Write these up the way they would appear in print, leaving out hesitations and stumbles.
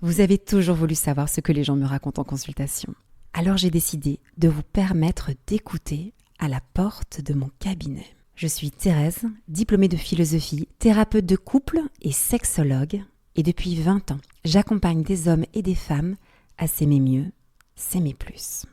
Vous avez toujours voulu savoir ce que les gens me racontent en consultation. Alors j'ai décidé de vous permettre d'écouter à la porte de mon cabinet. Je suis Thérèse, diplômée de philosophie, thérapeute de couple et sexologue. Et depuis 20 ans, j'accompagne des hommes et des femmes à s'aimer mieux, s'aimer plus.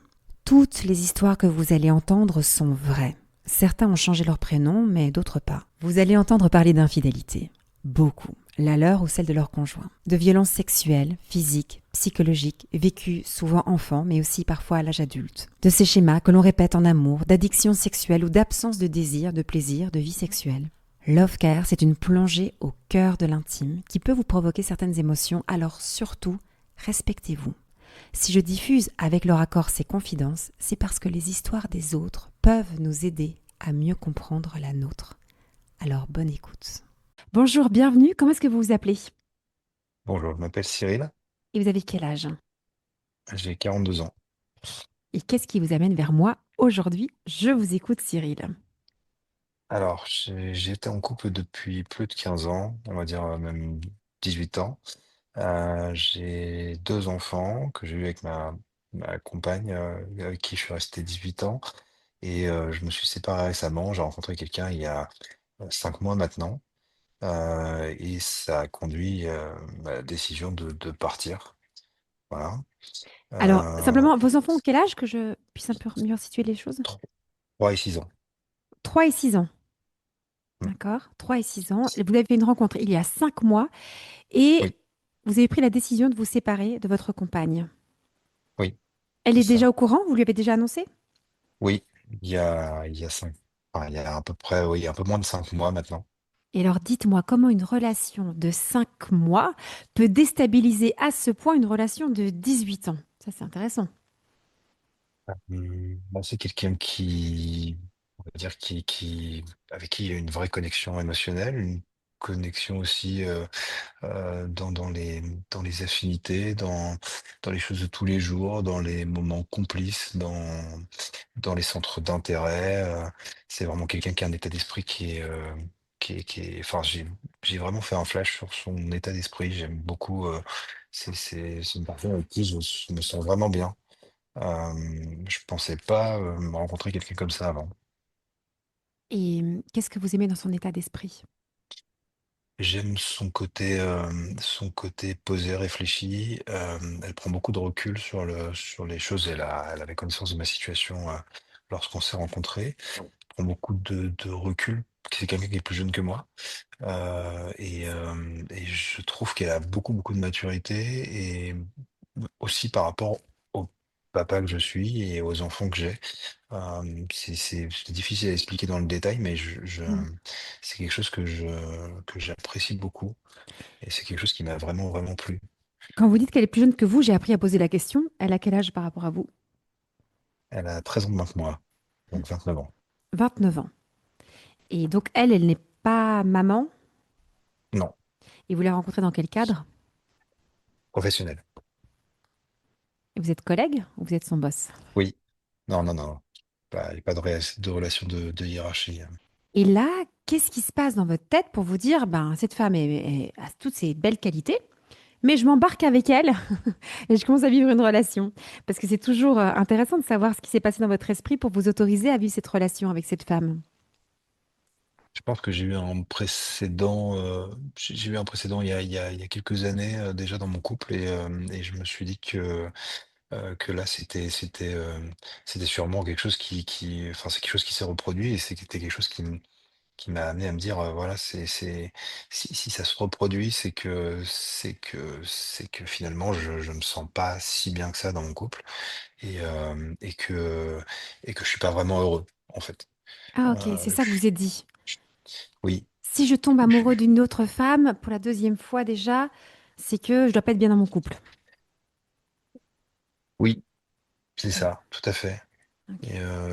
Toutes les histoires que vous allez entendre sont vraies. Certains ont changé leur prénom, mais d'autres pas. Vous allez entendre parler d'infidélité. Beaucoup. La leur ou celle de leur conjoint. De violences sexuelles, physiques, psychologiques, vécues souvent enfants, mais aussi parfois à l'âge adulte. De ces schémas que l'on répète en amour, d'addiction sexuelle ou d'absence de désir, de plaisir, de vie sexuelle. Love Care, c'est une plongée au cœur de l'intime qui peut vous provoquer certaines émotions, alors surtout, respectez-vous. Si je diffuse avec leur accord ces confidences, c'est parce que les histoires des autres peuvent nous aider à mieux comprendre la nôtre. Alors bonne écoute. Bonjour, bienvenue, comment est-ce que vous vous appelez? Bonjour, je m'appelle Cyril, Et vous avez quel âge? j'ai 42 ans. Et qu'est-ce qui vous amène vers moi aujourd'hui? Je vous écoute, Cyril. Alors, j'ai été en couple depuis plus de 15 ans, on va dire même 18 ans. J'ai deux enfants que j'ai eu avec ma compagne, avec qui je suis resté 18 ans. Et je me suis séparé récemment. J'ai rencontré quelqu'un il y a 5 mois maintenant. Et ça a conduit à la décision de partir. Voilà. Alors, Euh, simplement, vos enfants ont quel âge que je puisse un peu mieux situer les choses? 3 et 6 ans. 3 et 6 ans. Mm. D'accord, 3 et 6 ans. Et vous avez fait une rencontre il y a 5 mois et Oui, vous avez pris la décision de vous séparer de votre compagne. oui, Elle c'est est déjà ça. au courant? Vous lui avez déjà annoncé? Oui, il y a il y a à peu près, oui, un peu moins de 5 mois maintenant. Et alors, dites-moi, comment une relation de 5 mois peut déstabiliser à ce point une relation de 18 ans? Ça, c'est intéressant. Moi, c'est quelqu'un qui, on va dire, avec qui il y a une vraie connexion émotionnelle, une connexion aussi dans les affinités, dans les choses de tous les jours, dans les moments complices, dans les centres d'intérêt. C'est vraiment quelqu'un qui a un état d'esprit enfin, j'ai vraiment fait un flash sur son état d'esprit. J'aime beaucoup. C'est une personne avec qui je me sens vraiment bien. Je pensais pas me rencontrer quelqu'un comme ça avant. Et qu'est-ce que vous aimez dans son état d'esprit? J'aime son côté posé, réfléchi. Elle prend beaucoup de recul sur les choses. Elle avait connaissance de ma situation lorsqu'on s'est rencontrés. Elle prend beaucoup de recul. C'est quelqu'un qui est plus jeune que moi. Et je trouve qu'elle a beaucoup, beaucoup de maturité et aussi par rapport au papa que je suis et aux enfants que j'ai. C'est difficile à expliquer dans le détail, mais Mm. c'est quelque chose que j'apprécie beaucoup et c'est quelque chose qui m'a vraiment, vraiment plu. Quand vous dites qu'elle est plus jeune que vous, j'ai appris à poser la question. Elle a quel âge par rapport à vous? Elle a 13 ans de moins que moi, donc 29 ans. 29 ans. Et donc, elle n'est pas maman. Non, Et vous la rencontrez dans quel cadre? professionnel. Et vous êtes collègue ou vous êtes son boss? Oui. Non, non, non. Il n'y a pas de relation de hiérarchie. Et là, qu'est-ce qui se passe dans votre tête pour vous dire, ben, cette femme a toutes ces belles qualités, mais je m'embarque avec elle et je commence à vivre une relation. Parce que c'est toujours intéressant de savoir ce qui s'est passé dans votre esprit pour vous autoriser à vivre cette relation avec cette femme. Je pense que j'ai eu un précédent, j'ai eu un précédent il y a quelques années déjà dans mon couple et je me suis dit que là c'était sûrement quelque chose enfin c'est quelque chose qui s'est reproduit et c'était quelque chose qui m'a amené à me dire voilà si ça se reproduit c'est que finalement je me sens pas si bien que ça dans mon couple et que je suis pas vraiment heureux en fait. Ah ok, c'est Euh, ça que vous êtes dit. oui. Si je tombe amoureux d'une autre femme, pour la deuxième fois déjà, c'est que je dois pas être bien dans mon couple. Oui, c'est Mm. ça, tout à fait. Ok.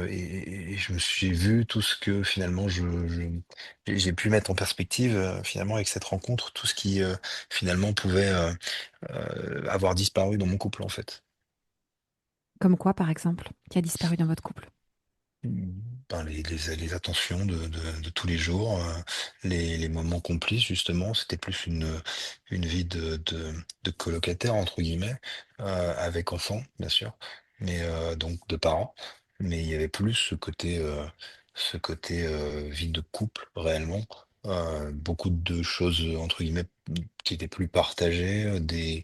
Et je me suis vu tout ce que finalement j'ai pu mettre en perspective finalement avec cette rencontre, tout ce qui finalement pouvait avoir disparu dans mon couple en fait. Comme quoi, par exemple, qui a disparu dans votre couple? ben, les attentions de tous les jours, les moments complices justement. C'était plus une vie de colocataire entre guillemets, avec enfants bien sûr, mais donc de parents. Mais il y avait plus ce côté vie de couple réellement. Beaucoup de choses entre guillemets qui étaient plus partagées, des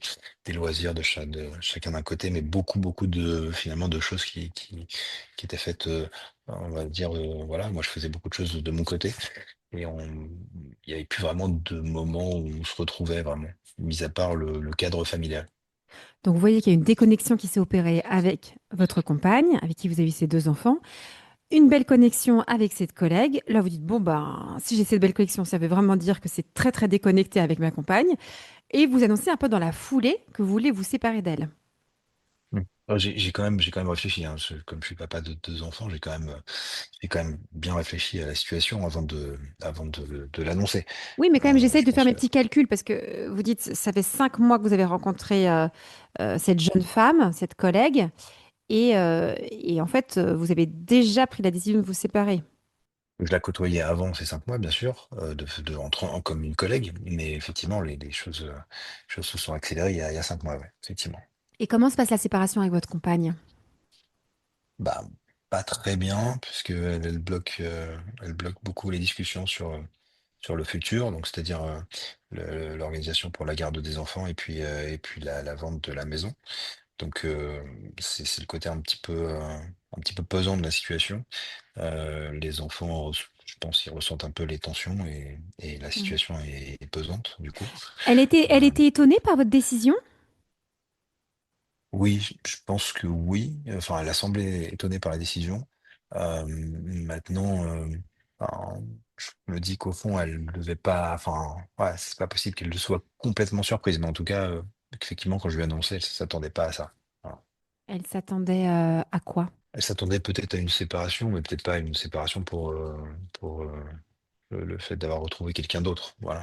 loisirs de chacun d'un côté, mais beaucoup de finalement de choses qui étaient faites, on va dire, voilà, moi je faisais beaucoup de choses de mon côté et il n'y avait plus vraiment de moments où on se retrouvait vraiment, mis à part le cadre familial. Donc vous voyez qu'il y a une déconnexion qui s'est opérée avec votre compagne, avec qui vous avez eu ces deux enfants, une belle connexion avec cette collègue. Là, vous dites, bon, ben, si j'ai cette belle connexion, ça veut vraiment dire que c'est très, très déconnecté avec ma compagne. Et vous annoncez un peu dans la foulée que vous voulez vous séparer d'elle. Mm. J'ai quand même réfléchi, hein, comme je suis papa de deux enfants, j'ai quand même bien réfléchi à la situation avant de l'annoncer. Oui, mais quand même, j'essaye Je de faire pense mes que petits calculs parce que vous dites, ça fait 5 mois que vous avez rencontré cette jeune femme, cette collègue, et en fait, vous avez déjà pris la décision de vous séparer. je la côtoyais avant ces 5 mois, bien sûr, comme une collègue, mais effectivement, les choses se sont accélérées il y a 5 mois, ouais, effectivement. Et comment se passe la séparation avec votre compagne? Bah, pas très bien, puisque elle bloque beaucoup les discussions sur le futur, donc c'est-à-dire l'organisation pour la garde des enfants et puis la vente de la maison. Donc c'est le côté un petit peu pesant de la situation. Les enfants, je pense, ils ressentent un peu les tensions et la Ouais. situation est pesante, du coup. Elle Euh, était étonnée par votre décision? Oui, je pense que oui. Enfin, elle a semblé étonnée par la décision. Maintenant, enfin, je me dis qu'au fond, elle ne devait pas. Enfin, ouais, c'est pas possible qu'elle soit complètement surprise. Mais en tout cas, effectivement, quand je lui ai annoncé, elle ne s'attendait pas à ça. Voilà. Elle s'attendait à quoi? Elle s'attendait peut-être à une séparation, mais peut-être pas à une séparation pour le fait d'avoir retrouvé quelqu'un d'autre. Voilà.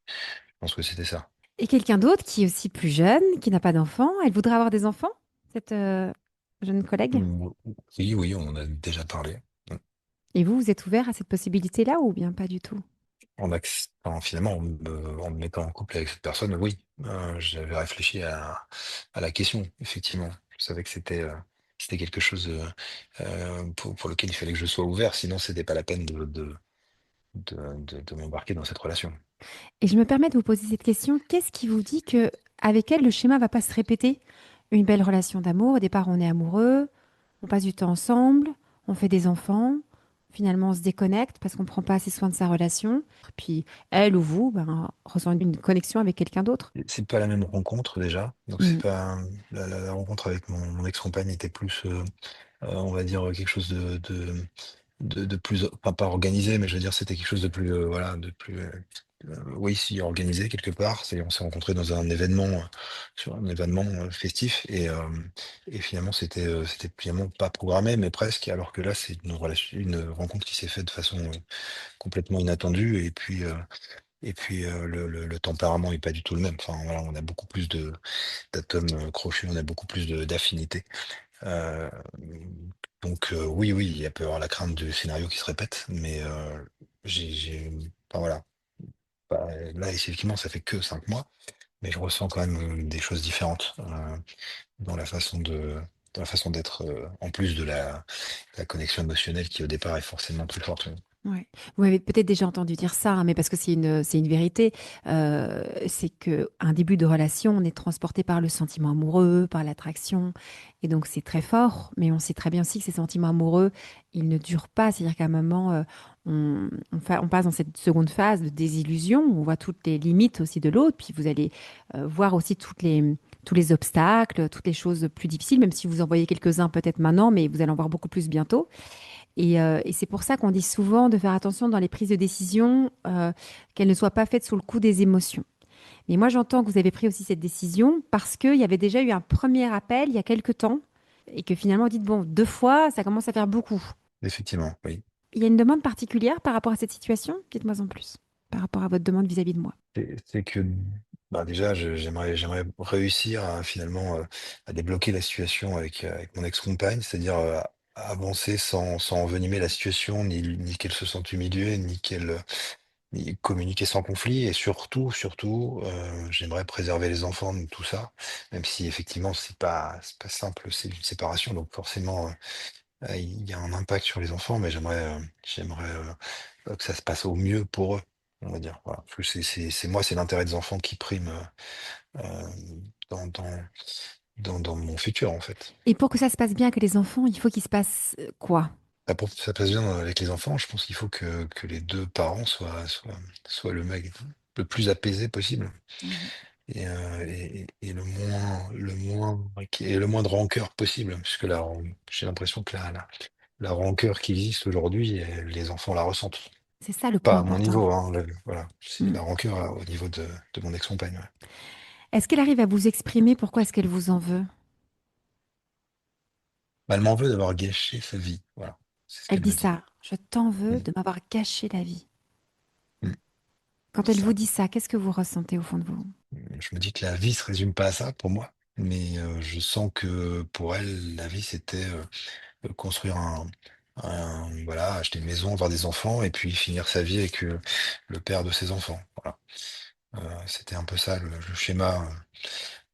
Je pense que c'était ça. Et quelqu'un d'autre qui est aussi plus jeune, qui n'a pas d'enfant. Elle voudrait avoir des enfants, cette jeune collègue. Mm, Oui, oui, on en a déjà parlé. Et vous, vous êtes ouvert à cette possibilité-là ou bien pas du tout? Enfin, finalement, en me mettant en couple avec cette personne, oui, j'avais réfléchi à la question, effectivement. Je savais que c'était quelque chose pour lequel il fallait que je sois ouvert, sinon c'était pas la peine de m'embarquer dans cette relation. Et je me permets de vous poser cette question. Qu'est-ce qui vous dit que avec elle, le schéma va pas se répéter? Une belle relation d'amour. Au départ, on est amoureux, on passe du temps ensemble, on fait des enfants. Finalement, on se déconnecte parce qu'on prend pas assez soin de sa relation. Puis elle ou vous, ben, ressent une connexion avec quelqu'un d'autre. C'est pas la même rencontre déjà, donc c'est Mm. pas la rencontre avec mon ex-compagne était plus, on va dire quelque chose de plus, enfin pas organisé, mais je veux dire, c'était quelque chose de plus, voilà, oui, si organisé quelque part. On s'est rencontrés dans un événement, sur un événement festif, et finalement, c'était finalement pas programmé, mais presque. Alors que là, c'est une rencontre qui s'est faite de façon complètement inattendue, et puis le tempérament est pas du tout le même. Enfin, voilà, on a beaucoup plus d'atomes crochus, on a beaucoup plus d'affinités. Euh, donc oui, oui, il y a peut y avoir la crainte du scénario qui se répète, mais enfin voilà. Là, effectivement, ça fait que 5 mois, mais je ressens quand même des choses différentes dans la façon dans la façon d'être, en plus de la connexion émotionnelle qui au départ est forcément plus forte. Oui. Ouais. Vous avez peut-être déjà entendu dire ça, hein, mais parce que c'est une vérité. C'est que un début de relation, on est transporté par le sentiment amoureux, par l'attraction, et donc c'est très fort. Mais on sait très bien aussi que ces sentiments amoureux, ils ne durent pas. C'est-à-dire qu'à un moment, on passe dans cette seconde phase de désillusion. Où on voit toutes les limites aussi de l'autre, puis vous allez voir aussi tous les obstacles, toutes les choses plus difficiles, même si vous en voyez quelques-uns peut-être maintenant, mais vous allez en voir beaucoup plus bientôt. Et c'est pour ça qu'on dit souvent de faire attention dans les prises de décision, qu'elles ne soient pas faites sous le coup des émotions. Mais moi, j'entends que vous avez pris aussi cette décision parce qu'il y avait déjà eu un premier appel il y a quelque temps et que finalement, vous dites, bon, 2 fois, ça commence à faire beaucoup. Effectivement, oui. Il y a une demande particulière par rapport à cette situation? Dites-moi en plus, par rapport à votre demande vis-à-vis de moi. C'est que bah déjà, j'aimerais réussir à finalement à débloquer la situation avec mon ex-compagne, c'est-à-dire avancer sans envenimer la situation, ni qu'elle se sente humiliée, ni communiquer sans conflit et surtout, j'aimerais préserver les enfants de tout ça, même si effectivement c'est pas simple, c'est une séparation donc forcément, il y a un impact sur les enfants, mais j'aimerais, que ça se passe au mieux pour eux, on va dire, voilà. Parce que c'est moi, c'est l'intérêt des enfants qui prime, dans dans mon futur, en fait. Et pour que ça se passe bien avec les enfants, il faut qu'il se passe quoi? Bah, pour que ça passe bien avec les enfants, je pense qu'il faut que les 2 parents soient le plus apaisés possible Mhm. et le moins de rancœur possible. Puisque j'ai l'impression que la rancœur qui existe aujourd'hui, les enfants la ressentent. C'est ça le point Pas à mon important. niveau, hein, voilà, c'est Mm. la rancœur au niveau de mon ex-compagne, ouais. Est-ce qu'elle arrive à vous exprimer pourquoi est-ce qu'elle vous en veut? Bah, elle m'en veut d'avoir gâché sa vie, voilà, c'est ce Elle qu'elle dit me dit. ça. Je t'en veux Mm, de m'avoir gâché la vie. mm, Quand elle c'est vous ça. dit ça, qu'est-ce que vous ressentez au fond de vous? Je me dis que la vie se résume pas à ça pour moi, mais je sens que pour elle, la vie, c'était construire voilà, acheter une maison, avoir des enfants, et puis finir sa vie avec le père de ses enfants. Voilà. C'était un peu ça le schéma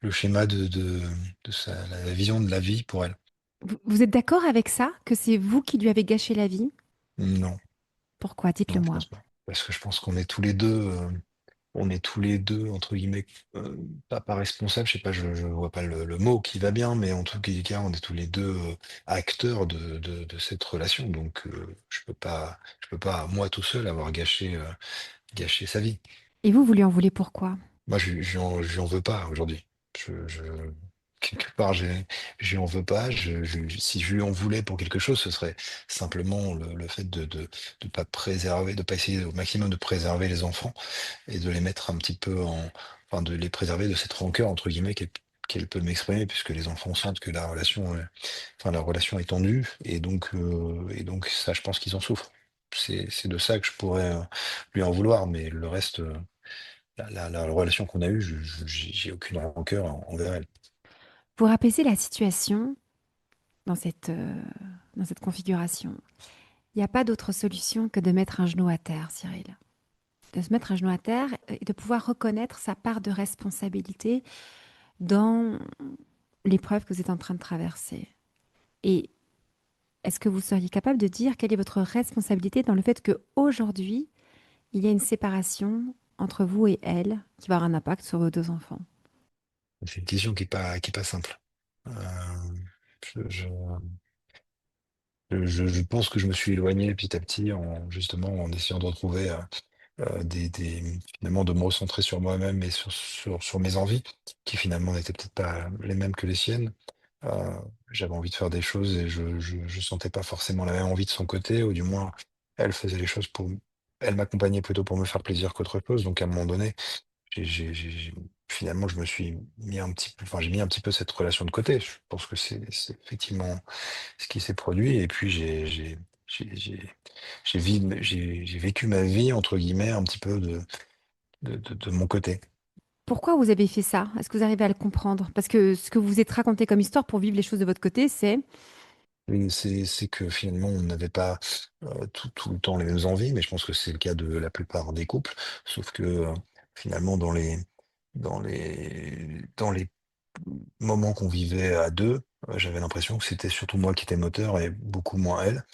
la vision de la vie pour elle. Vous êtes d'accord avec ça? Que c'est vous qui lui avez gâché la vie? Non, Pourquoi? Dites-le non, je moi. pense pas. Parce que je pense qu'on est tous les deux. On est tous les 2 entre guillemets, pas responsables, je sais pas, je vois pas le mot qui va bien, mais en tout cas, on est tous les 2 acteurs de cette relation, donc je peux pas, moi tout seul, avoir gâché sa vie. Et vous lui en voulez pourquoi? Moi, je lui en veux pas aujourd'hui. Je quelque part, je lui en veux pas. Si je lui en voulais pour quelque chose, ce serait simplement le fait de pas préserver, de pas essayer au maximum de préserver les enfants et de les mettre un petit peu enfin, de les préserver de cette rancœur, entre guillemets, qu'elle peut m'exprimer, puisque les enfants sentent que enfin, la relation est tendue, et donc ça, je pense qu'ils en souffrent. C'est de ça que je pourrais lui en vouloir, mais le reste, la relation qu'on a eue, j'ai aucune rancœur envers elle. Pour apaiser la situation dans cette configuration, il n'y a pas d'autre solution que de mettre un genou à terre, Cyril. De se mettre un genou à terre et de pouvoir reconnaître sa part de responsabilité dans l'épreuve que vous êtes en train de traverser. Et est-ce que vous seriez capable de dire quelle est votre responsabilité dans le fait qu'aujourd'hui, il y a une séparation entre vous et elle qui va avoir un impact sur vos deux enfants? C'est une question qui est pas simple. Euh, je, je, je pense que je me suis éloigné petit à petit justement en essayant de retrouver finalement de me recentrer sur moi-même et sur mes envies, qui finalement n'étaient peut-être pas les mêmes que les siennes. Euh, J'avais envie de faire des choses et je sentais pas forcément la même envie de son côté, ou du moins, elle faisait les choses elle m'accompagnait plutôt pour me faire plaisir qu'autre chose. Donc à un moment donné, finalement, je me suis mis un petit peu, enfin, j'ai mis un petit peu cette relation de côté. Je pense que c'est effectivement ce qui s'est produit. Et puis j'ai, j'ai, j'ai vécu ma vie, entre guillemets, un petit peu de mon côté. Pourquoi vous avez fait ça? Est-ce que vous arrivez à le comprendre? Parce que ce que vous vous êtes raconté comme histoire pour vivre les choses de votre côté, c'est Et c'est que finalement, on n'avait pas tout le temps les mêmes envies, mais je pense que c'est le cas de la plupart des couples. Sauf que finalement, dans les moments qu'on vivait à deux, j'avais l'impression que c'était surtout moi qui étais moteur et beaucoup moins elle.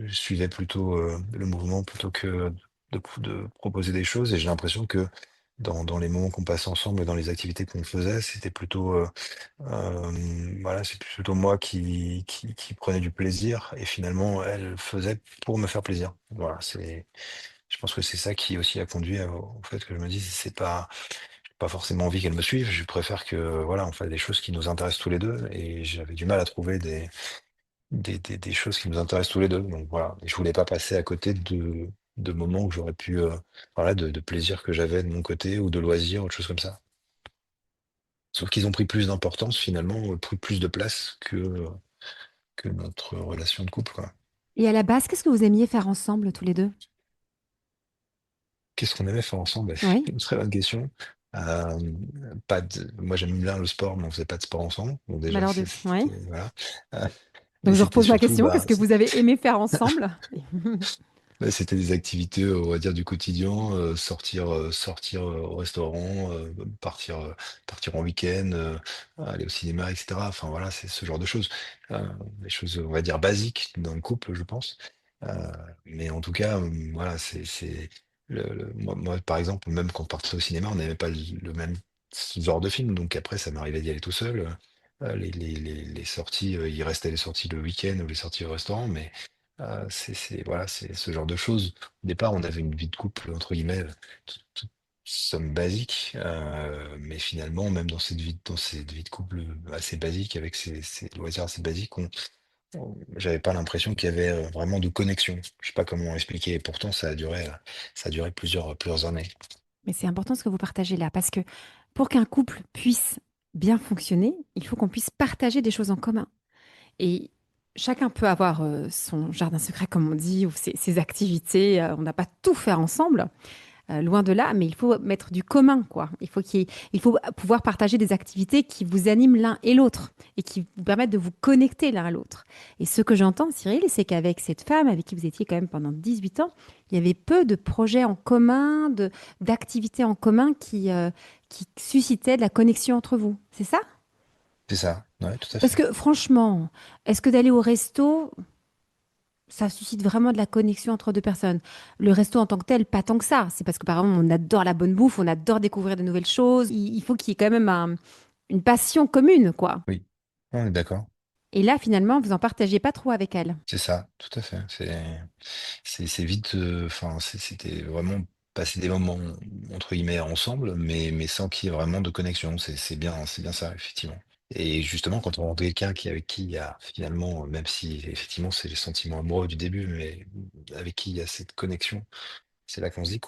Je suivais plutôt le mouvement plutôt que de proposer des choses. Et j'ai l'impression que dans les moments qu'on passait ensemble et dans les activités qu'on faisait, c'était plutôt voilà, c'est plutôt moi qui prenais du plaisir et finalement elle faisait pour me faire plaisir. Voilà, je pense que c'est ça qui aussi a conduit au fait que je me dis c'est pas j'ai pas forcément envie qu'elle me suive. Je préfère que voilà, on fasse des choses qui nous intéressent tous les deux, et j'avais du mal à trouver des choses qui nous intéressent tous les deux. Donc voilà, et je voulais pas passer à côté de moments où j'aurais pu voilà, de plaisir que j'avais de mon côté, ou de loisirs, autre chose comme ça. Sauf qu'ils ont pris plus d'importance finalement, pris plus de place que notre relation de couple, quoi. et à la base, qu'est-ce que vous aimiez faire ensemble tous les deux? Qu'est-ce qu'on aimait faire ensemble? Bah, c'est Oui, une très bonne question. Moi, j'aime bien le sport, mais on faisait pas de sport ensemble. Donc déjà, malheur d'eux. Oui. voilà. Euh, Donc Mais je c'était repose ma surtout, question, qu'est-ce que vous avez aimé faire ensemble? c'était des activités, on va dire, du quotidien, sortir au restaurant, partir en week-end, aller au cinéma, etc. Enfin voilà, c'est ce genre de choses. Des choses, on va dire, basiques dans le couple, je pense. Euh, mais en tout cas, voilà, moi, par exemple, même quand on partait au cinéma, on n'aimait pas le même genre de film. Donc après, ça m'arrivait d'y aller tout seul. Les sorties, il restait les sorties le week-end ou les sorties au restaurant, mais voilà, c'est ce genre de choses. Au départ, on avait une vie de couple, entre guillemets, toute somme basique, mais finalement, même dans cette vie de couple assez basique, avec ces loisirs assez basiques, j'avais pas l'impression qu'il y avait vraiment de connexion. Je sais pas comment expliquer, et pourtant ça a duré plusieurs années. Mais c'est important ce que vous partagez là, parce que pour qu'un couple puisse bien fonctionner, il faut qu'on puisse partager des choses en commun. Et chacun peut avoir son jardin secret, comme on dit, ou ses activités. On n'a pas tout faire ensemble. Loin de là, mais il faut mettre du commun, quoi. Il faut pouvoir partager des activités qui vous animent l'un et l'autre et qui vous permettent de vous connecter l'un à l'autre. Et ce que j'entends, Cyril, c'est qu'avec cette femme avec qui vous étiez quand même pendant 18 ans, il y avait peu de projets en commun, d'activités en commun qui suscitaient de la connexion entre vous. C'est ça? C'est ça, ouais, tout à Parce fait. que franchement, est-ce que d'aller au resto, ça suscite vraiment de la connexion entre deux personnes? Le resto en tant que tel, pas tant que ça. C'est parce que par exemple, on adore la bonne bouffe, on adore découvrir de nouvelles choses. Il faut qu'il y ait quand même une passion commune, quoi. Oui, on est d'accord. Et là, finalement, vous en partagez pas trop avec elle. C'est ça, tout à fait. C'est vite, enfin, c'était vraiment passer des moments entre guillemets ensemble, mais sans qu'il y ait vraiment de connexion. C'est bien ça, effectivement. Et justement, quand on rencontre quelqu'un avec qui il y a finalement, même si effectivement c'est les sentiments amoureux du début, mais avec qui il y a cette connexion, c'est là qu'on se dit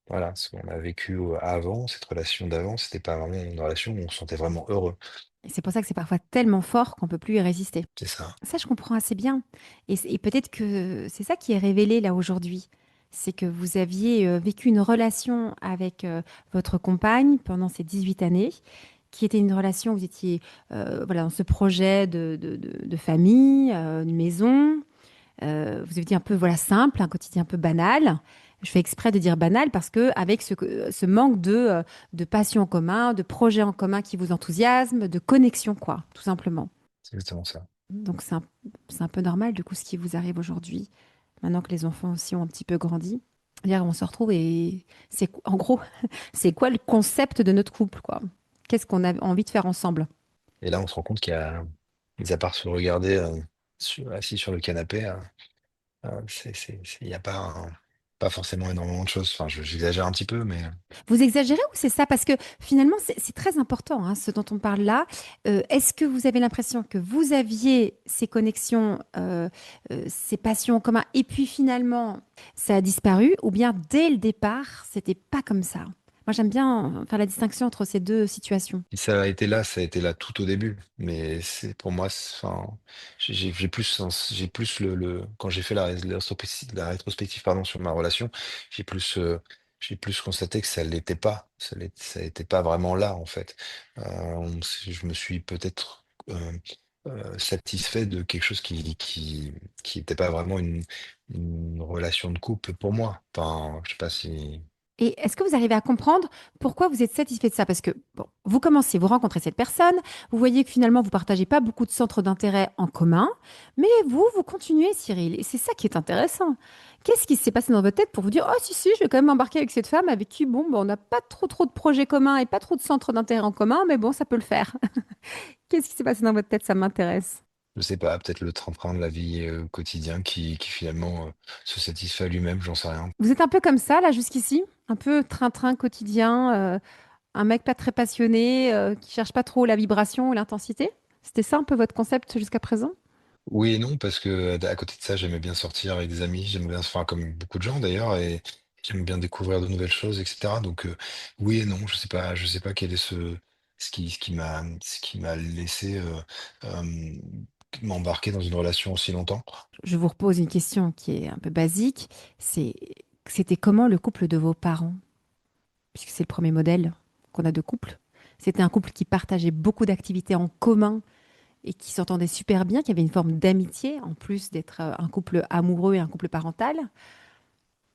voilà, ce qu'on a vécu avant, cette relation d'avant, c'était pas vraiment une relation où on se sentait vraiment heureux. Et c'est pour ça que c'est parfois tellement fort qu'on peut plus y résister. C'est ça. Ça, je comprends assez bien. Et peut-être que c'est ça qui est révélé là aujourd'hui. C'est que vous aviez vécu une relation avec votre compagne pendant ces 18 années, qui était une relation où vous étiez voilà, dans ce projet de famille, une maison. Vous étiez un peu voilà, simple, un quotidien un peu banal. Je fais exprès de dire banal parce que avec ce manque de passion en commun, de projets en commun qui vous enthousiasment, de connexion, quoi, tout simplement. C'est exactement ça. Donc c'est un peu normal du coup ce qui vous arrive aujourd'hui, maintenant que les enfants aussi ont un petit peu grandi. Hier, on se retrouve et en gros, c'est quoi le concept de notre couple, quoi? Qu'est-ce qu'on a envie de faire ensemble? Et là, on se rend compte qu'il y a, mis à part se regarder assis sur le canapé, il n'y a pas forcément énormément de choses. Enfin, j'exagère un petit peu, mais Vous exagérez ou c'est ça? Parce que finalement, c'est très important, hein, ce dont on parle là. Est-ce que vous avez l'impression que vous aviez ces connexions, ces passions en commun, et puis finalement, ça a disparu, ou bien dès le départ, c'était pas comme ça? Moi, j'aime bien faire la distinction entre ces deux situations. si ça a été là tout au début. Mais c'est pour moi, enfin, j'ai plus quand j'ai fait la rétrospective, pardon, sur ma relation, j'ai plus, euh, j'ai plus constaté que ça l'était pas. Ça n'était pas vraiment là, en fait. Je me suis peut-être satisfait de quelque chose qui n'était pas vraiment une relation de couple pour moi. Enfin, je sais pas si. Et est-ce que vous arrivez à comprendre pourquoi vous êtes satisfait de ça? Parce que, bon, vous commencez, vous rencontrez cette personne, vous voyez que finalement, vous partagez pas beaucoup de centres d'intérêt en commun, mais vous continuez, Cyril. Et c'est ça qui est intéressant. Qu'est-ce qui s'est passé dans votre tête pour vous dire, oh, si, je vais quand même m'embarquer avec cette femme avec qui, bon, ben, on n'a pas trop de projets communs et pas trop de centres d'intérêt en commun, mais bon, ça peut le faire. Qu'est-ce qui s'est passé dans votre tête? Ça m'intéresse. Je sais pas, peut-être le train-train de la vie quotidien qui finalement se satisfait lui-même, j'en sais rien. Vous êtes un peu comme ça, là, jusqu'ici? Un peu train-train quotidien, un mec pas très passionné, qui cherche pas trop la vibration ou l'intensité? C'était ça un peu votre concept jusqu'à présent? Oui et non, parce que à côté de ça, j'aimais bien sortir avec des amis, j'aimais bien, enfin comme beaucoup de gens d'ailleurs, et j'aime bien découvrir de nouvelles choses, etc. Donc oui et non, je sais pas quel est ce qui m'a laissé euh, m'embarquer dans une relation aussi longtemps. Je vous repose une question qui est un peu basique. C'est, c'était comment le couple de vos parents? Puisque c'est le premier modèle qu'on a de couple. C'était un couple qui partageait beaucoup d'activités en commun et qui s'entendaient super bien, qui avaient une forme d'amitié, en plus d'être un couple amoureux et un couple parental,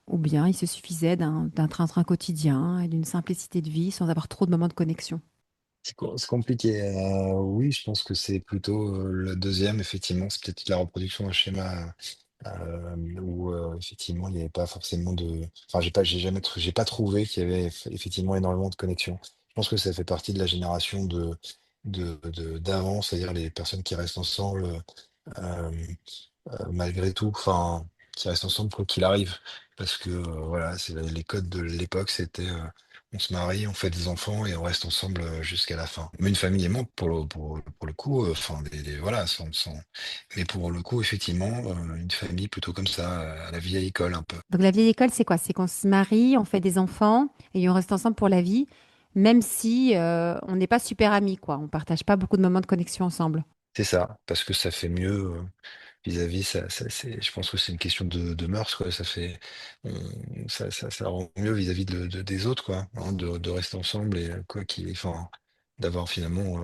ou bien il se suffisait d'un train-train quotidien et d'une simplicité de vie sans avoir trop de moments de connexion. C'est compliqué. Oui, je pense que c'est plutôt la deuxième, effectivement. C'est peut-être la reproduction d'un schéma où effectivement il n'y avait pas forcément de. Enfin, j'ai pas trouvé qu'il y avait effectivement énormément de connexion. Je pense que ça fait partie de la génération d'avant, c'est-à-dire les personnes qui restent ensemble euh, malgré tout, enfin, qui restent ensemble quoi qu'il arrive. Parce que voilà, c'est les codes de l'époque, c'était on se marie, on fait des enfants et on reste ensemble jusqu'à la fin. Mais une famille aimante, pour le coup, enfin, voilà, mais pour le coup, effectivement, une famille plutôt comme ça, à la vieille école un peu. Donc la vieille école, c'est quoi? C'est qu'on se marie, on fait des enfants et on reste ensemble pour la vie, même si on n'est pas super amis, quoi. On partage pas beaucoup de moments de connexion ensemble. C'est ça, parce que ça fait mieux vis-à-vis, je pense que c'est une question de mœurs, quoi. Ça rend mieux vis-à-vis des autres, quoi, hein, de rester ensemble et quoi enfin, d'avoir finalement,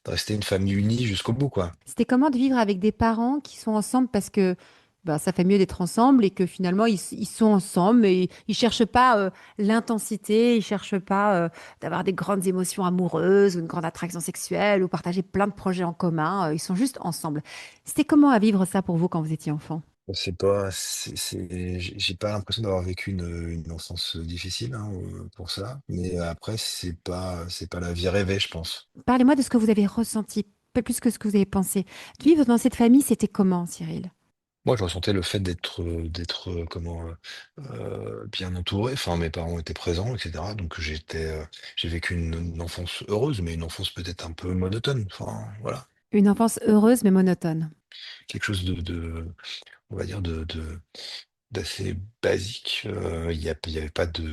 de rester une famille unie jusqu'au bout, quoi. C'était comment de vivre avec des parents qui sont ensemble parce que bah, ça fait mieux d'être ensemble et que finalement ils sont ensemble et ils cherchent pas l'intensité, ils cherchent pas d'avoir des grandes émotions amoureuses ou une grande attraction sexuelle ou partager plein de projets en commun. Ils sont juste ensemble. C'était comment à vivre ça pour vous quand vous étiez enfant? C'est pas, j'ai pas l'impression d'avoir vécu une enfance difficile hein, pour ça, mais après c'est pas la vie rêvée, je pense. Parlez-moi de ce que vous avez ressenti, pas plus que ce que vous avez pensé. De vivre dans cette famille, c'était comment, Cyril? Moi, je ressentais le fait d'être bien entouré. Enfin, mes parents étaient présents, etc. Donc j'ai vécu une enfance heureuse, mais une enfance peut-être un peu monotone. Enfin, voilà, Une enfance heureuse mais monotone. quelque chose on va dire d'assez basique. Il y avait pas de,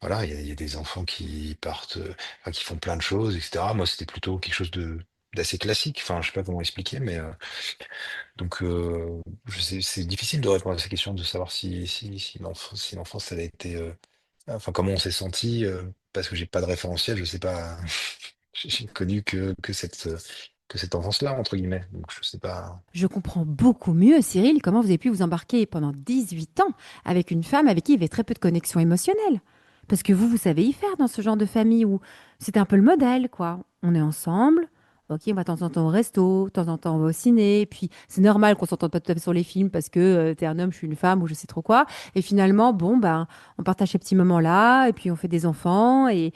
voilà, il y a des enfants qui partent, enfin, qui font plein de choses, etc. Moi, c'était plutôt quelque chose d'assez classique. Enfin, je sais pas comment expliquer, mais donc, c'est difficile de répondre à ces questions, de savoir si l'enfance, elle a été, enfin, comment on s'est senti, parce que j'ai pas de référentiel, je sais pas, j'ai connu que cette enfance-là, entre guillemets, donc je sais pas. Je comprends beaucoup mieux, Cyril, comment vous avez pu vous embarquer pendant 18 ans avec une femme avec qui il y avait très peu de connexion émotionnelle. Parce que vous savez y faire dans ce genre de famille où c'était un peu le modèle, quoi. On est ensemble, ok, on va de temps en temps au resto, de temps en temps on va au ciné, et puis c'est normal qu'on s'entende pas tout à fait sur les films parce que t'es un homme, je suis une femme, ou je sais trop quoi. Et finalement, bon, ben, on partage ces petits moments-là, et puis on fait des enfants, et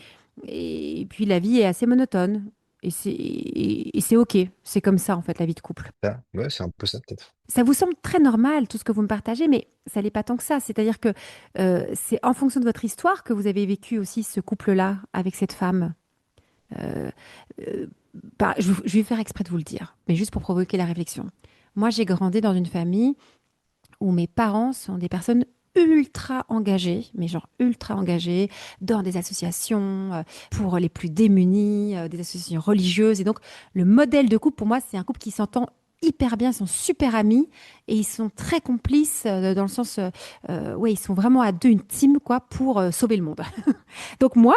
puis la vie est assez monotone. Et c'est OK. C'est comme ça, en fait, la vie de couple. Ça, ouais, c'est un peu ça, peut-être. Ça vous semble très normal, tout ce que vous me partagez, mais ça n'est pas tant que ça. C'est-à-dire que c'est en fonction de votre histoire que vous avez vécu aussi ce couple-là avec cette femme. Euh, euh, je vais faire exprès de vous le dire, mais juste pour provoquer la réflexion. Moi, j'ai grandi dans une famille où mes parents sont des personnes ultra engagées, mais genre ultra engagées, dans des associations pour les plus démunis, des associations religieuses. Et donc, le modèle de couple, pour moi, c'est un couple qui s'entend hyper bien, ils sont super amis et ils sont très complices dans le sens, ouais, ils sont vraiment à deux, une team, quoi, pour sauver le monde. Donc moi,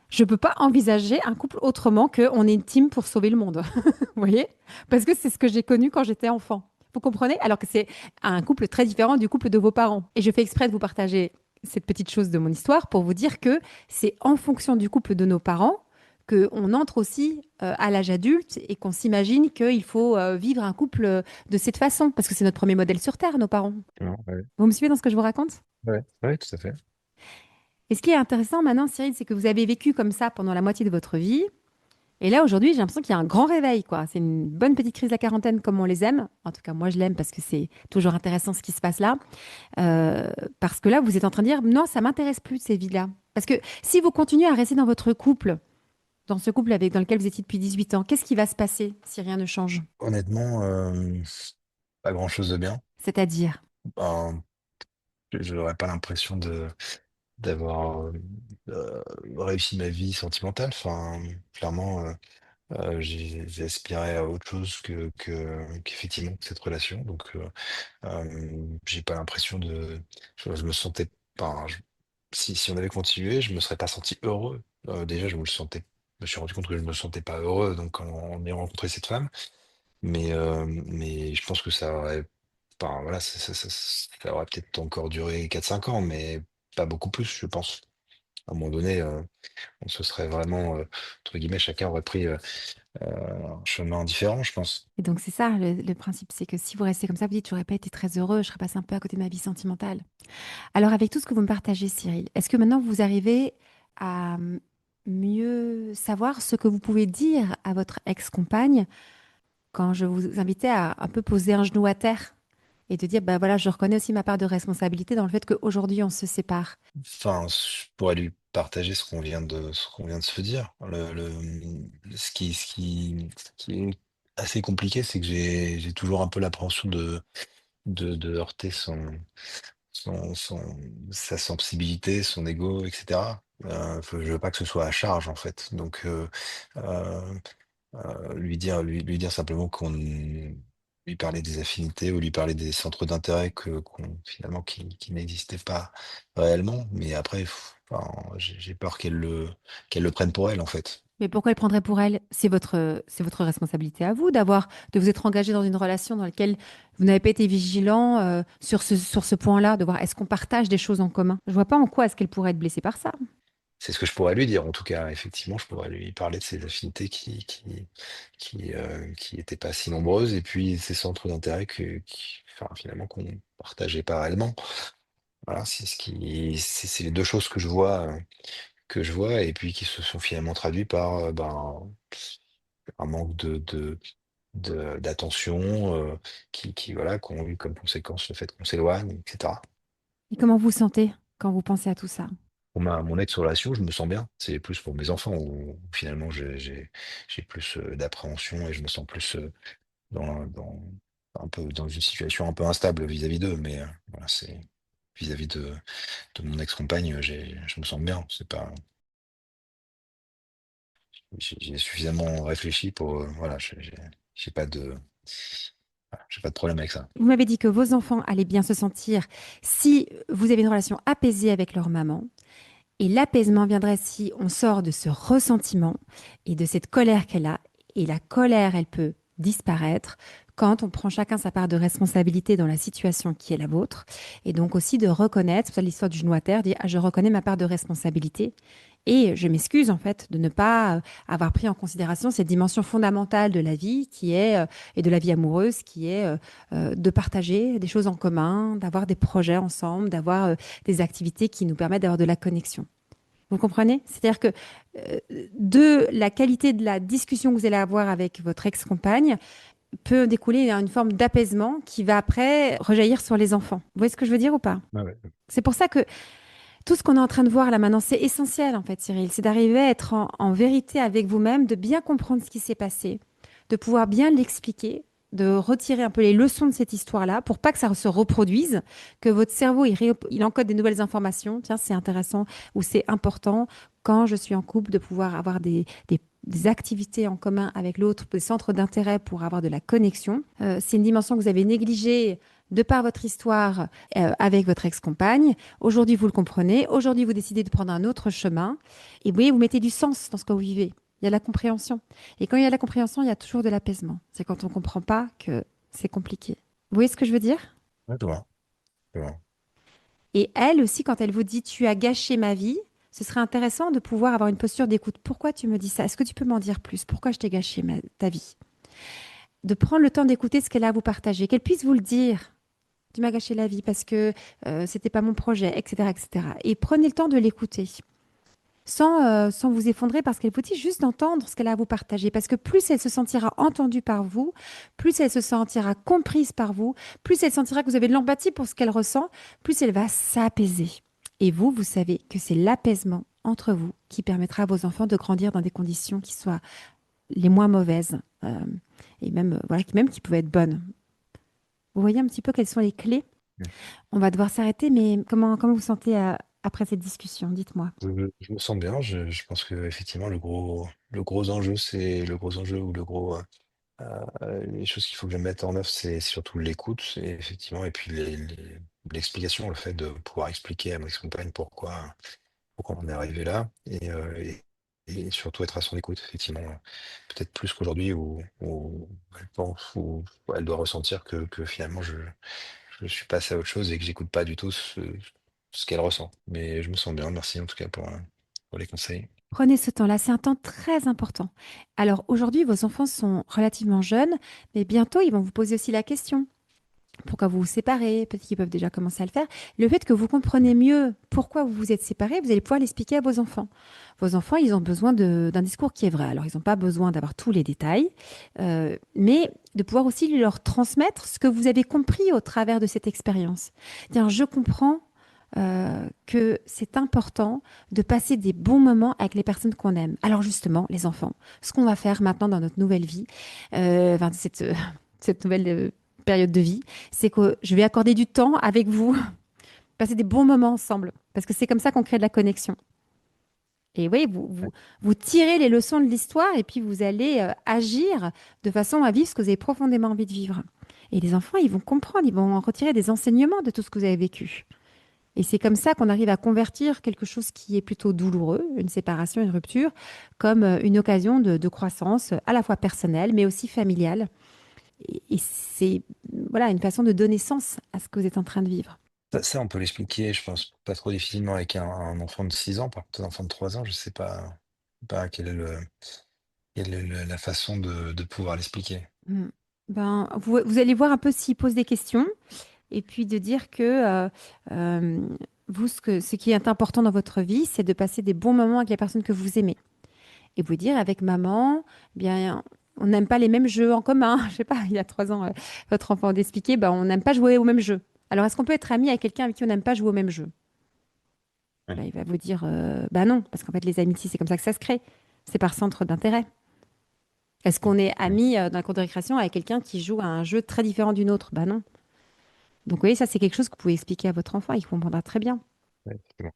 je peux pas envisager un couple autrement que on est une team pour sauver le monde. Vous voyez? Parce que c'est ce que j'ai connu quand j'étais enfant. Vous comprenez? Alors que c'est un couple très différent du couple de vos parents. Et je fais exprès de vous partager cette petite chose de mon histoire pour vous dire que c'est en fonction du couple de nos parents qu'on entre aussi à l'âge adulte et qu'on s'imagine qu'il faut vivre un couple de cette façon. Parce que c'est notre premier modèle sur Terre, nos parents. Non, ouais, Vous me suivez dans ce que je vous raconte? ouais, ouais, tout à fait. Et ce qui est intéressant maintenant, Cyril, c'est que vous avez vécu comme ça pendant la moitié de votre vie. Et là, aujourd'hui, j'ai l'impression qu'il y a un grand réveil, quoi. C'est une bonne petite crise de la quarantaine comme on les aime. En tout cas, moi, je l'aime parce que c'est toujours intéressant ce qui se passe là. Euh, Parce que là, vous êtes en train de dire, non, ça m'intéresse plus, ces vies-là. Parce que si vous continuez à rester dans votre couple, dans ce couple dans lequel vous étiez depuis 18 ans, qu'est-ce qui va se passer si rien ne change? Honnêtement, pas grand-chose de bien. C'est-à-dire, Ben, je n'aurais pas l'impression d'avoir réussi ma vie sentimentale. Enfin, clairement, j'ai aspiré à autre chose qu'effectivement cette relation. Donc, j'ai pas l'impression je me sentais pas. Si on avait continué, je me serais pas senti heureux. Déjà, je me suis rendu compte que je me sentais pas heureux donc en ayant rencontré cette femme. Mais je pense que ça aurait, enfin, voilà, ça aurait peut-être encore duré 4 5 ans, mais pas beaucoup plus, je pense. À un moment donné, on se serait vraiment, entre guillemets, chacun aurait pris un chemin différent, je pense. Et donc c'est ça le principe, c'est que si vous restez comme ça, vous dites j'aurais pas été très heureux, je serais passé un peu à côté de ma vie sentimentale. Alors avec tout ce que vous me partagez, Cyril, est-ce que maintenant vous arrivez à mieux savoir ce que vous pouvez dire à votre ex-compagne quand je vous invitais à un peu poser un genou à terre et de dire, bah voilà, je reconnais aussi ma part de responsabilité dans le fait qu'aujourd'hui on se sépare. Enfin, je pourrais lui partager ce qu'on vient de se dire. Ce qui est assez compliqué, c'est que j'ai toujours un peu l'appréhension de heurter sa sensibilité, son ego, etc. Je veux pas que ce soit à charge, en fait. Donc, euh, lui dire simplement qu'on lui parler des affinités ou lui parler des centres d'intérêt finalement qui n'existaient pas réellement. Mais après, enfin, j'ai peur qu'elle le prenne pour elle, en fait. Mais pourquoi elle prendrait pour elle? C'est votre responsabilité à vous de vous être engagé dans une relation dans laquelle vous n'avez pas été vigilant sur ce point-là, de voir est-ce qu'on partage des choses en commun. Je vois pas en quoi est-ce qu'elle pourrait être blessée par ça. C'est ce que je pourrais lui dire, en tout cas. Effectivement, je pourrais lui parler de ses affinités qui étaient pas si nombreuses, et puis ses centres d'intérêt enfin, finalement, qu'on partageait pas réellement. Voilà, c'est les deux choses que je vois, et puis qui se sont finalement traduits par un manque d'attention, voilà, qu'ont eu comme conséquence le fait qu'on s'éloigne, etc. Et comment vous sentez quand vous pensez à tout ça? Pour mon ex-relation, je me sens bien. C'est plus pour mes enfants où finalement j'ai plus d'appréhension et je me sens plus dans un peu dans une situation un peu instable vis-à-vis d'eux. Mais voilà, c'est vis-à-vis de mon ex-compagne, je me sens bien. C'est pas, j'ai suffisamment réfléchi pour, voilà, j'ai pas de, j'ai pas de problème avec ça. Vous m'avez dit que vos enfants allaient bien se sentir si vous avez une relation apaisée avec leur maman. Et l'apaisement viendrait si on sort de ce ressentiment et de cette colère qu'elle a. Et la colère, elle peut disparaître quand on prend chacun sa part de responsabilité dans la situation qui est la vôtre. Et donc aussi de reconnaître, c'est pour ça l'histoire du genou à terre, dire ah, je reconnais ma part de responsabilité. Et je m'excuse en fait de ne pas avoir pris en considération cette dimension fondamentale de la vie qui est, et de la vie amoureuse qui est de partager des choses en commun, d'avoir des projets ensemble, d'avoir des activités qui nous permettent d'avoir de la connexion. Vous comprenez? C'est-à-dire que euh, de la qualité de la discussion que vous allez avoir avec votre ex-compagne peut découler une forme d'apaisement qui va après rejaillir sur les enfants. Vous voyez ce que je veux dire ou pas? Ouais, ouais. C'est pour ça que tout ce qu'on est en train de voir là maintenant, c'est essentiel en fait, Cyril. C'est d'arriver à être en vérité avec vous-même, de bien comprendre ce qui s'est passé, de pouvoir bien l'expliquer, de retirer un peu les leçons de cette histoire-là pour pas que ça se reproduise, que votre cerveau il encode des nouvelles informations. Tiens, c'est intéressant ou c'est important quand je suis en couple de pouvoir avoir des activités en commun avec l'autre, des centres d'intérêt pour avoir de la connexion. C'est une dimension que vous avez négligée de par votre histoire avec votre ex-compagne. Aujourd'hui, vous le comprenez. Aujourd'hui, vous décidez de prendre un autre chemin. Et vous voyez, vous mettez du sens dans ce que vous vivez. Il y a la compréhension. Et quand il y a la compréhension, il y a toujours de l'apaisement. C'est quand on ne comprend pas que c'est compliqué. Vous voyez ce que je veux dire? Ouais, je vois, je vois. Et elle aussi, quand elle vous dit tu as gâché ma vie, ce serait intéressant de pouvoir avoir une posture d'écoute. Pourquoi tu me dis ça? Est-ce que tu peux m'en dire plus? Pourquoi je t'ai gâché ta vie? De prendre le temps d'écouter ce qu'elle a à vous partager, qu'elle puisse vous le dire. Tu m'as gâché la vie parce que c'était pas mon projet, etc., etc. Et cetera. Et prenez le temps de l'écouter, sans vous effondrer parce qu'elle vous dit juste d'entendre ce qu'elle a à vous partager. Parce que plus elle se sentira entendue par vous, plus elle se sentira comprise par vous, plus elle sentira que vous avez de l'empathie pour ce qu'elle ressent, plus elle va s'apaiser. Et vous, vous savez que c'est l'apaisement entre vous qui permettra à vos enfants de grandir dans des conditions qui soient les moins mauvaises et même, voilà, même qui peuvent être bonnes. Vous voyez un petit peu quelles sont les clés. On va devoir s'arrêter, mais comment vous sentez après cette discussion? Dites-moi. Je me sens bien. Je pense que effectivement le gros enjeu, c'est le gros enjeu ou les choses qu'il faut que je mette en œuvre, c'est surtout l'écoute, effectivement, et puis l'explication, le fait de pouvoir expliquer à ma compagne pourquoi on est arrivé là, et surtout être à son écoute, effectivement. Peut-être plus qu'aujourd'hui où elle pense, où elle doit ressentir que finalement je suis passé à autre chose et que j'écoute pas du tout ce qu'elle ressent. Mais je me sens bien, merci en tout cas pour les conseils. Prenez ce temps-là, c'est un temps très important. Alors aujourd'hui, vos enfants sont relativement jeunes, mais bientôt, ils vont vous poser aussi la question. Pourquoi vous vous séparez? Peut-être qu'ils peuvent déjà commencer à le faire. Le fait que vous comprenez mieux pourquoi vous vous êtes séparés, vous allez pouvoir l'expliquer à vos enfants. Vos enfants, ils ont besoin d'un discours qui est vrai. Alors, ils n'ont pas besoin d'avoir tous les détails, mais de pouvoir aussi leur transmettre ce que vous avez compris au travers de cette expérience. Dire, je comprends que c'est important de passer des bons moments avec les personnes qu'on aime. Alors justement, les enfants, ce qu'on va faire maintenant dans notre nouvelle vie, enfin, cette nouvelle période de vie, c'est que je vais accorder du temps avec vous, passer des bons moments ensemble, parce que c'est comme ça qu'on crée de la connexion. Et oui, vous tirez les leçons de l'histoire et puis vous allez agir de façon à vivre ce que vous avez profondément envie de vivre. Et les enfants, ils vont comprendre, ils vont en retirer des enseignements de tout ce que vous avez vécu. Et c'est comme ça qu'on arrive à convertir quelque chose qui est plutôt douloureux, une séparation, une rupture, comme une occasion de croissance à la fois personnelle, mais aussi familiale. Et c'est voilà une façon de donner sens à ce que vous êtes en train de vivre. Ça, on peut l'expliquer, je pense, pas trop difficilement avec un enfant de 6 ans. Par contre, un enfant de 3 ans, je sais pas quelle est la façon de pouvoir l'expliquer. Mm. Ben, vous allez voir un peu s'il pose des questions et puis de dire que euh, vous, ce qui est important dans votre vie, c'est de passer des bons moments avec les personnes que vous aimez. Et vous dire avec maman, bien, on n'aime pas les mêmes jeux en commun. Je sais pas, il y a 3 ans, votre enfant d'expliquer, ben, on n'aime pas jouer au même jeu. Alors, est-ce qu'on peut être ami avec quelqu'un avec qui on n'aime pas jouer au même jeu? Ouais. Là, il va vous dire, bah non, parce qu'en fait, les amitiés, c'est comme ça que ça se crée. C'est par centre d'intérêt. Est-ce qu'on est Ouais. ami dans la cour de récréation avec quelqu'un qui joue à un jeu très différent d'une autre? Bah non. Donc, vous voyez, ça, c'est quelque chose que vous pouvez expliquer à votre enfant, il comprendra très bien. Ouais, effectivement.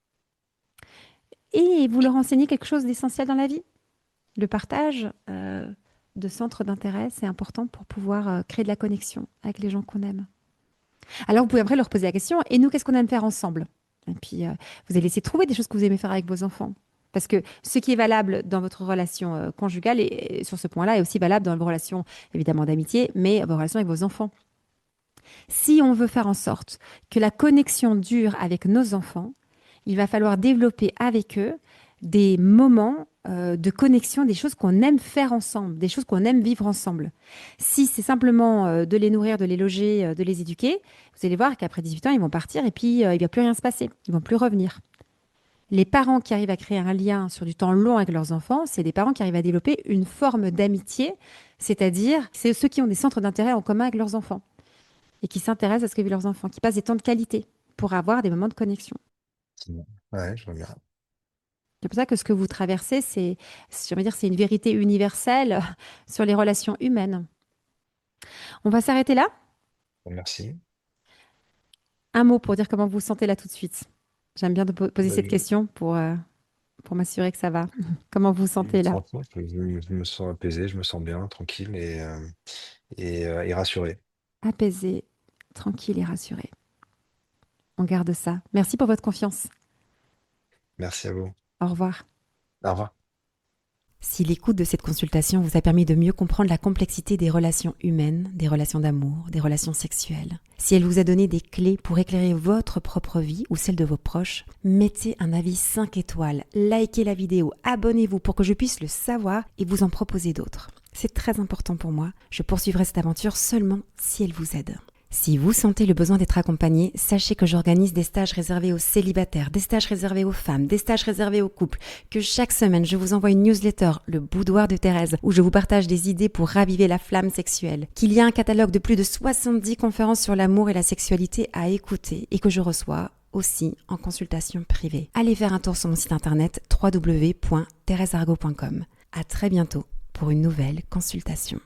Et vous leur enseignez quelque chose d'essentiel dans la vie. Le partage de centres d'intérêt, c'est important pour pouvoir créer de la connexion avec les gens qu'on aime. Alors, vous pouvez après leur poser la question, et nous, qu'est-ce qu'on aime faire ensemble? Et puis, vous allez essayer de trouver des choses que vous aimez faire avec vos enfants. Parce que ce qui est valable dans votre relation conjugale, et sur ce point-là, est aussi valable dans vos relations, évidemment, d'amitié, mais vos relations avec vos enfants. Si on veut faire en sorte que la connexion dure avec nos enfants, il va falloir développer avec eux des moments de connexion, des choses qu'on aime faire ensemble, des choses qu'on aime vivre ensemble. Si c'est simplement de les nourrir, de les loger, de les éduquer, vous allez voir qu'après 18 ans, ils vont partir et puis il ne va plus rien se passer. Ils vont plus revenir. Les parents qui arrivent à créer un lien sur du temps long avec leurs enfants, c'est des parents qui arrivent à développer une forme d'amitié, c'est-à-dire c'est ceux qui ont des centres d'intérêt en commun avec leurs enfants et qui s'intéressent à ce que vivent leurs enfants, qui passent des temps de qualité pour avoir des moments de connexion. C'est bon. Ouais, je vois bien. C'est pour ça que ce que vous traversez, je veux dire, c'est une vérité universelle sur les relations humaines. On va s'arrêter là. Merci. Un mot pour dire comment vous vous sentez là tout de suite. J'aime bien de poser Bah, cette question pour m'assurer que ça va. Comment vous vous sentez là? franchement, je me sens apaisé, je me sens bien, tranquille et rassuré. Apaisé, tranquille et rassuré. On garde ça. Merci pour votre confiance. Merci à vous. Au revoir. Au revoir. Si l'écoute de cette consultation vous a permis de mieux comprendre la complexité des relations humaines, des relations d'amour, des relations sexuelles, si elle vous a donné des clés pour éclairer votre propre vie ou celle de vos proches, mettez un avis 5 étoiles, likez la vidéo, abonnez-vous pour que je puisse le savoir et vous en proposer d'autres. C'est très important pour moi, je poursuivrai cette aventure seulement si elle vous aide. Si vous sentez le besoin d'être accompagné, sachez que j'organise des stages réservés aux célibataires, des stages réservés aux femmes, des stages réservés aux couples, que chaque semaine je vous envoie une newsletter, le boudoir de Thérèse, où je vous partage des idées pour raviver la flamme sexuelle, qu'il y a un catalogue de plus de 70 conférences sur l'amour et la sexualité à écouter et que je reçois aussi en consultation privée. Allez faire un tour sur mon site internet www.thereseargot.com. À très bientôt pour une nouvelle consultation.